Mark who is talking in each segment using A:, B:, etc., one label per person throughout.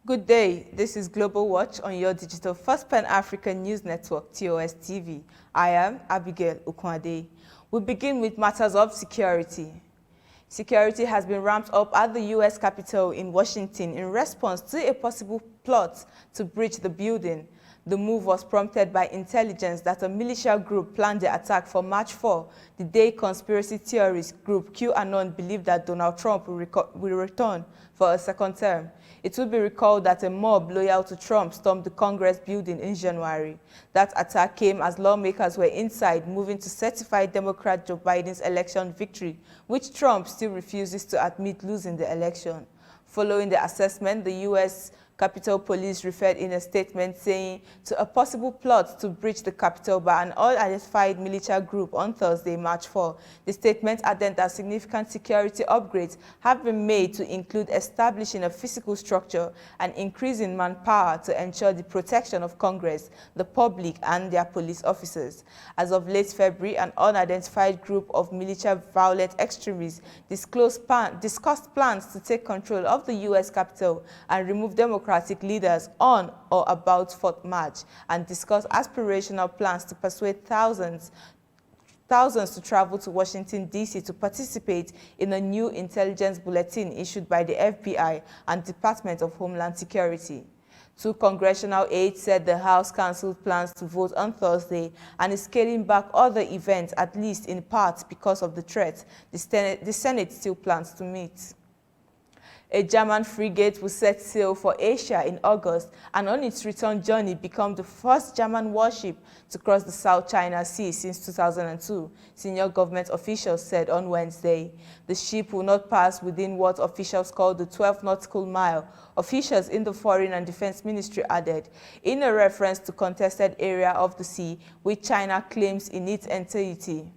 A: Good day, this is Global Watch on your digital First Pan-African News Network, TOS TV. I am Abigail Okwade. We begin with matters of security. Security has been ramped up at the U.S. Capitol in Washington in response to a possible plot to breach the building. The move was prompted by intelligence that a militia group planned the attack for March 4, the day conspiracy theorist group QAnon believed that Donald Trump will return for a second term. It will be recalled that a mob loyal to Trump stormed the Congress building in January. That attack came as lawmakers were inside moving to certify Democrat Joe Biden's election victory, which Trump still refuses to admit losing the election. Following the assessment, the U.S. Capitol Police referred in a statement saying to a possible plot to breach the Capitol by an unidentified militia group on Thursday, March 4. The statement added that significant security upgrades have been made to include establishing a physical structure and increasing manpower to ensure the protection of Congress, the public, and their police officers. As of late February, an unidentified group of militia violent extremists discussed plans to take control of the U.S. Capitol and remove Democratic leaders on or about 4th March and discuss aspirational plans to persuade thousands to travel to Washington, D.C. to participate in a new intelligence bulletin issued by the FBI and Department of Homeland Security. Two congressional aides said the House canceled plans to vote on Thursday and is scaling back other events, at least in part because of the threat. The Senate still plans to meet. A German frigate will set sail for Asia in August and on its return journey become the first German warship to cross the South China Sea since 2002, senior government officials said on Wednesday. The ship will not pass within what officials call the 12 nautical mile, officials in the Foreign and Defense Ministry added, in a reference to contested area of the sea which China claims in its entirety.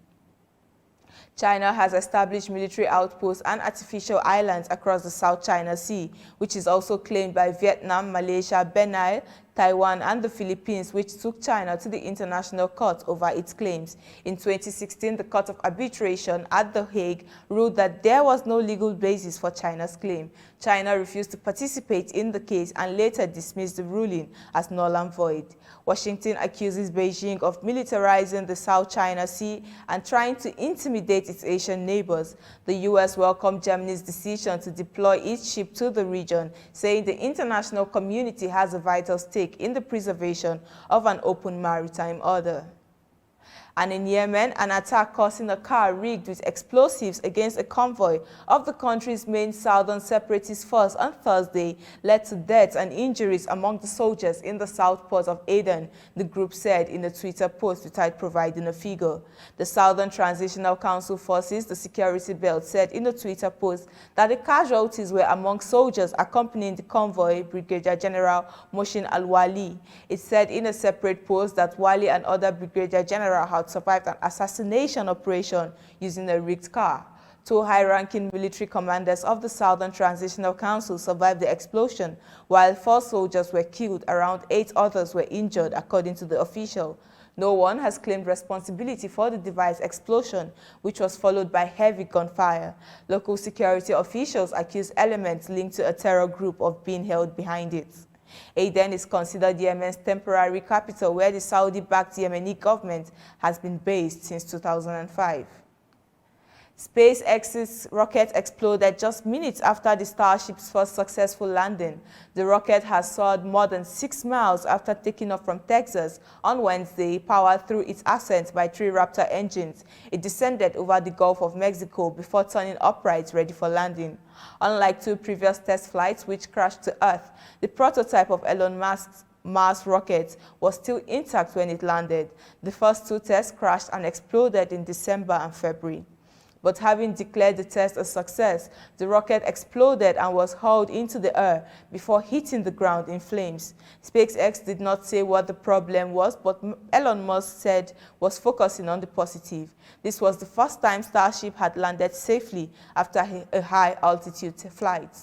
A: China has established military outposts and artificial islands across the South China Sea, which is also claimed by Vietnam, Malaysia, Brunei, Taiwan, and the Philippines, which took China to the International Court over its claims. In 2016, the Court of Arbitration at The Hague ruled that there was no legal basis for China's claim. China refused to participate in the case and later dismissed the ruling as null and void. Washington accuses Beijing of militarizing the South China Sea and trying to intimidate its Asian neighbors. The U.S. welcomed Germany's decision to deploy its ship to the region, saying the international community has a vital stake in the preservation of an open maritime order. And in Yemen, an attack causing a car rigged with explosives against a convoy of the country's main southern separatist force on Thursday led to deaths and injuries among the soldiers in the south port of ADEN, the group said in a Twitter post without providing a figure. The Southern Transitional Council Forces, the security belt, said in a Twitter post that the casualties were among soldiers accompanying the convoy, Brigadier General Mohsin Al-Wali. It said in a separate post that Wali and other Brigadier General had survived an assassination operation using a rigged car. Two high-ranking military commanders of the Southern Transitional Council survived the explosion, while 4 soldiers were killed. Around 8 others were injured, according to the official. No one has claimed responsibility for the device explosion, which was followed by heavy gunfire. Local security officials accuse elements linked to a terror group of being held behind it. ADEN is considered Yemen's temporary capital, where the Saudi-backed Yemeni government has been based since 2005. SpaceX's rocket exploded just minutes after the Starship's first successful landing. The rocket has soared more than 6 miles after taking off from Texas on Wednesday, powered through its ascent by 3 Raptor engines. It descended over the Gulf of Mexico before turning upright, ready for landing. Unlike 2 previous test flights which crashed to Earth, the prototype of Elon Musk's Mars rocket was still intact when it landed. The first 2 tests crashed and exploded in December and February. But having declared the test a success, the rocket exploded and was hurled into the air before hitting the ground in flames. SpaceX did not say what the problem was, but Elon Musk said was focusing on the positive. This was the first time Starship had landed safely after a high-altitude flight.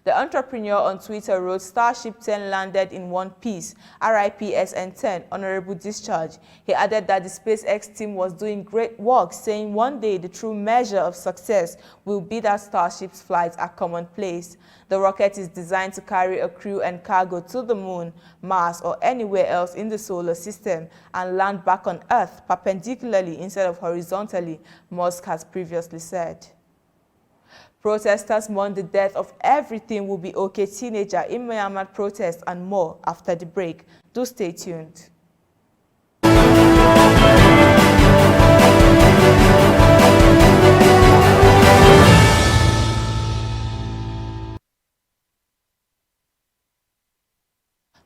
A: The entrepreneur on Twitter wrote, Starship 10 landed in one piece, RIP SN10, honorable discharge. He added that the SpaceX team was doing great work, saying one day the true measure of success will be that Starship's flights are commonplace. The rocket is designed to carry a crew and cargo to the moon, Mars, or anywhere else in the solar system and land back on Earth perpendicularly instead of horizontally, Musk has previously said. Protesters mourn the death of Everything Will Be Okay teenager in Myanmar protests and more after the break. Do stay tuned.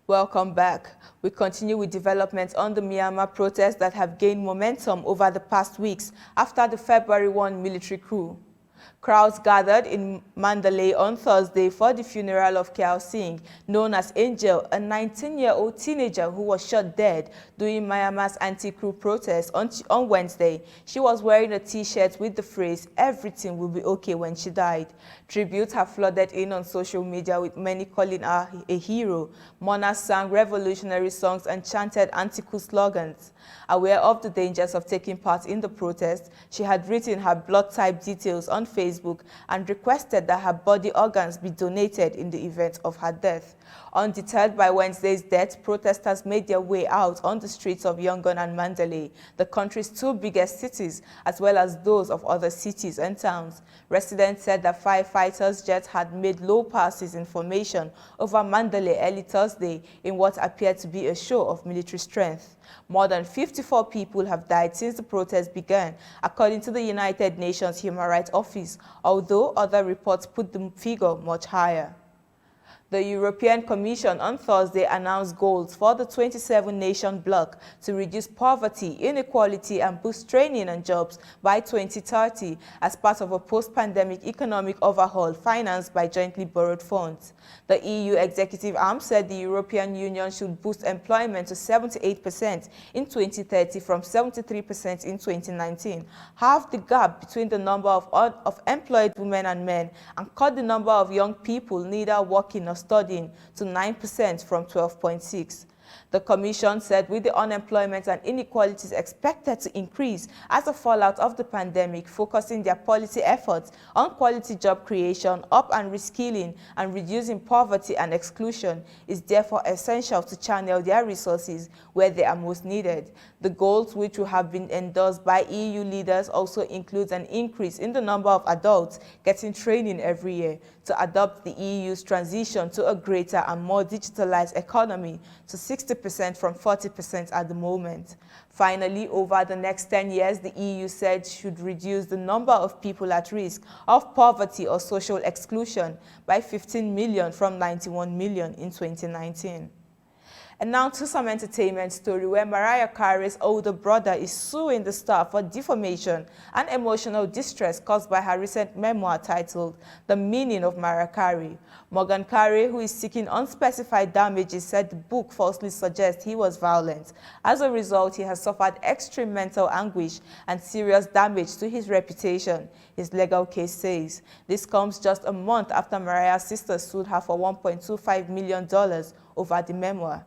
A: Welcome back. We continue with developments on the Myanmar protests that have gained momentum over the past weeks after the February 1 military coup. Crowds gathered in Mandalay on Thursday for the funeral of Kyaw Singh, known as Angel, a 19-year-old teenager who was shot dead during Myanmar's anti-coup protest on Wednesday. She was wearing a T-shirt with the phrase, "Everything will be okay" when she died. Tributes have flooded in on social media, with many calling her a hero. Mourners sang revolutionary songs and chanted anti-coup slogans. Aware of the dangers of taking part in the protest, she had written her blood type details on Facebook and requested that her body organs be donated in the event of her death. Undeterred by Wednesday's death, protesters made their way out on the streets of Yangon and Mandalay, the country's two biggest cities, as well as those of other cities and towns. Residents said that firefighters' jets had made low passes in formation over Mandalay early Thursday in what appeared to be a show of military strength. More than 54 people have died since the protest began, according to the United Nations Human Rights Office, although other reports put the figure much higher. The European Commission on Thursday announced goals for the 27-nation bloc to reduce poverty, inequality, and boost training and jobs by 2030 as part of a post-pandemic economic overhaul financed by jointly borrowed funds. The EU executive arm said the European Union should boost employment to 78% in 2030 from 73% in 2019, halve the gap between the number of employed women and men, and cut the number of young people neither working nor studying to 9% from 12.6%. The Commission said with the unemployment and inequalities expected to increase as a fallout of the pandemic, focusing their policy efforts on quality job creation, up and reskilling, and reducing poverty and exclusion is therefore essential to channel their resources where they are most needed. The goals, which will have been endorsed by EU leaders, also includes an increase in the number of adults getting training every year to adopt the EU's transition to a greater and more digitalized economy to 60% from 40% at the moment. Finally, over the next 10 years, the EU said should reduce the number of people at risk of poverty or social exclusion by 15 million from 91 million in 2019. And now to some entertainment story where Mariah Carey's older brother is suing the star for defamation and emotional distress caused by her recent memoir titled The Meaning of Mariah Carey. Morgan Carey, who is seeking unspecified damages, said the book falsely suggests he was violent. As a result, he has suffered extreme mental anguish and serious damage to his reputation, his legal case says. This comes just a month after Mariah's sister sued her for $1.25 million over the memoir.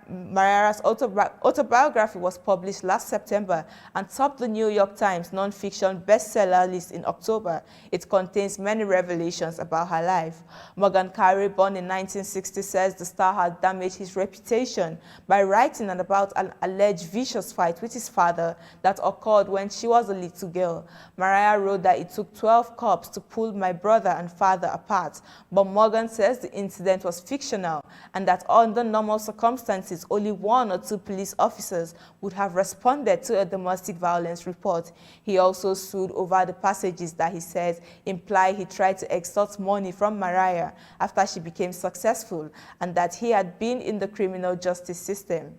A: Mariah's autobiography was published last September and topped the New York Times non-fiction bestseller list in October. It contains many revelations about her life. Morgan Carey, born in 1960, says the star had damaged his reputation by writing about an alleged vicious fight with his father that occurred when she was a little girl. Mariah wrote that it took 12 cops to pull my brother and father apart, but Morgan says the incident was fictional and that under normal circumstances, only 1 or 2 police officers would have responded to a domestic violence report. He also sued over the passages that he says imply he tried to extort money from Mariah after she became successful and that he had been in the criminal justice system.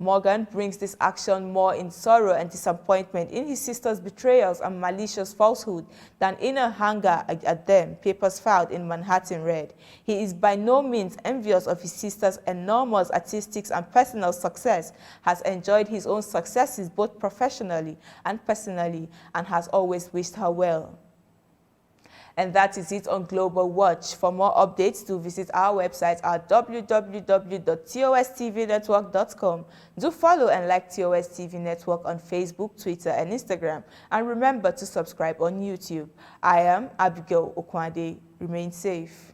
A: Morgan brings this action more in sorrow and disappointment in his sister's betrayals and malicious falsehood than in a anger at them, papers filed in Manhattan read. He is by no means envious of his sister's enormous artistic and personal success, has enjoyed his own successes both professionally and personally, and has always wished her well. And that is it on Global Watch. For more updates, do visit our website at www.tostvnetwork.com. Do follow and like TOS TV Network on Facebook, Twitter, and Instagram. And remember to subscribe on YouTube. I am Abigail Okwade. Remain safe.